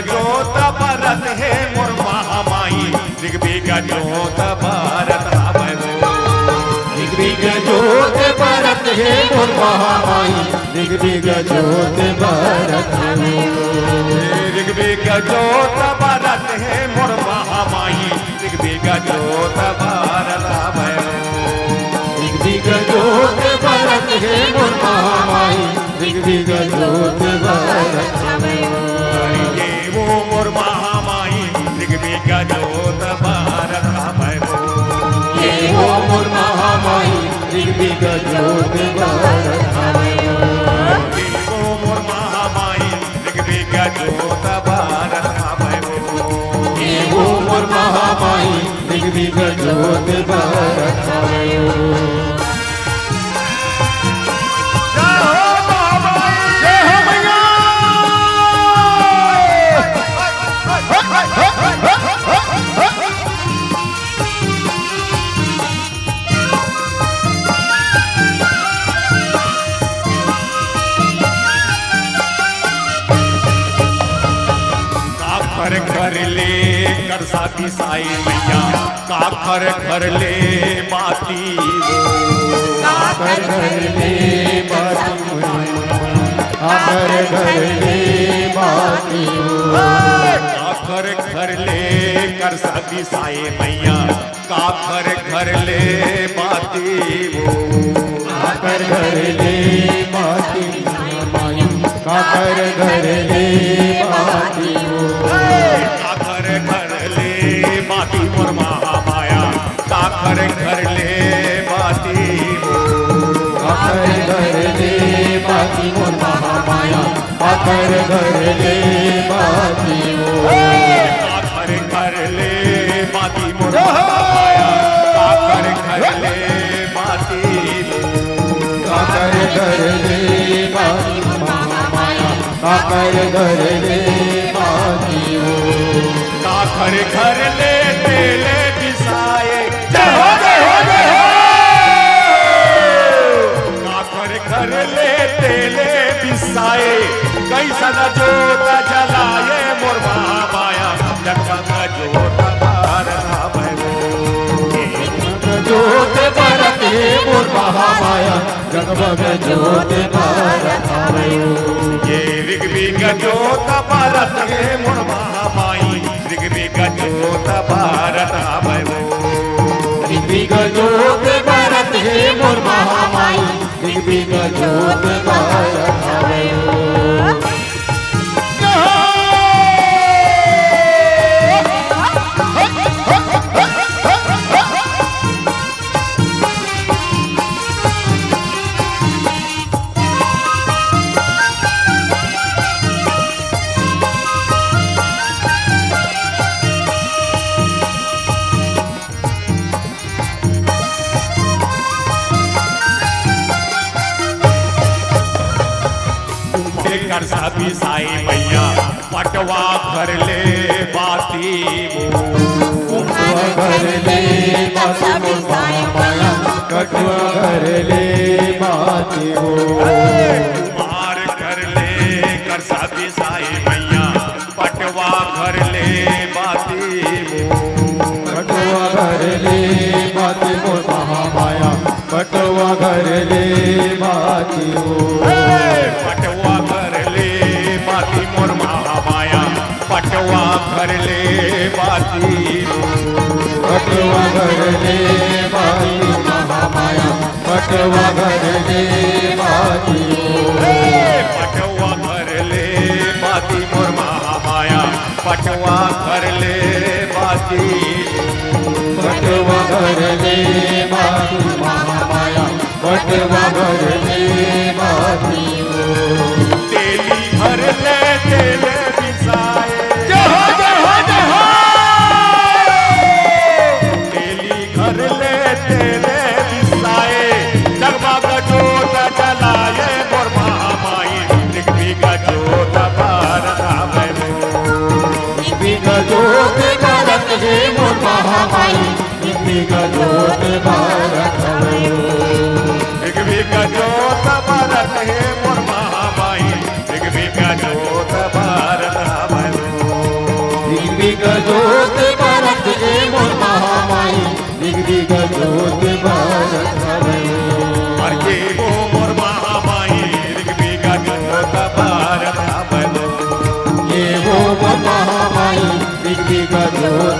जोत भरत है मोर महामाई ऋग्वेद जोत भरत ऋग्वेद जोत भरत है मोर महामाई ऋग्वेद जोत भरत ऋग्वेद जोत भरत है मोर महामाई ऋग्वेद जोत भरत ऋग्वेद जोत भरत है मोर महामाई ऋग्वेद जोत भरत ये वो मोर महामाई ऋग्वेद जोत भरत ये वो मोर महामाई ऋग्वेद जोत भरत ये वो मोर महामाई ऋग्वेद जोत भरत ये वो मोर महामाई ऋग्वेद जोत भरत घर ले कर साथी साई मैया काखर घर ले बाती वो काखर घर ले बाती काखर घर ले बाती वो काखर घर ले कर साथी साई मैया काखर घर ले बाती वो काखर घर ले बाती माया काखर घर ले बाती वो काखर घर ले बाती मोर महामाया काखर घर ले बाती वो काखर घर ले बाती मोर महामाया काखर घर ले बाती वो काखर घर ले बाती मोर महामाया काखर घर ले बाती काखर घर ले बाती महामाया काखर घर ले बाती वो काखर घर ले तेले बिसाए जय हो काखर घर ले तेले बिसाए कैसा न जोत जलाए मोर महामाया जगमग जोत भरत जोत भरत है मोर महामाया जगमग जोत भरत ये ऋग्वेद जोत भरत है मोर महामाई ऋग्वेद जोत भरत ऋग्वेद जोत भरत है मोर महामाई ऋग्वेद जोत भरत कर साथी साई मैया पटवा घर ले बाती कटुआ घर ले बाती मोर महामाया कटुआ घर ले बाती वो कुमार घर ले कर साथी साई मैया पटवा घर ले बाती कटुआ घर ले बाती मोर महामाया कटुआ घर ले बाती वो पटवा घर ले बाती मोर महामाया पटवा घर ले बाती कटुआ घर ले बाती महामाया कटुआ घर ले बाती पटवा घर ले बाती मोर महामाया पटवा घर ले बाती कटुआ घर ले बाती महामाया कटुआ घर ले बाती तेली घर ले तेले बिसाए तेली घर ले तेले बिसाए जगमग जोत जलाए मोर महामाई ऋग्वेद जोत भरत ऋग्वेद जोत भरत है मोर महामाई ऋग्वेद जोत भरत ऋग्वेद जोत भरत है मोर महामाई ऋग्वेद जोत भरत ज्योत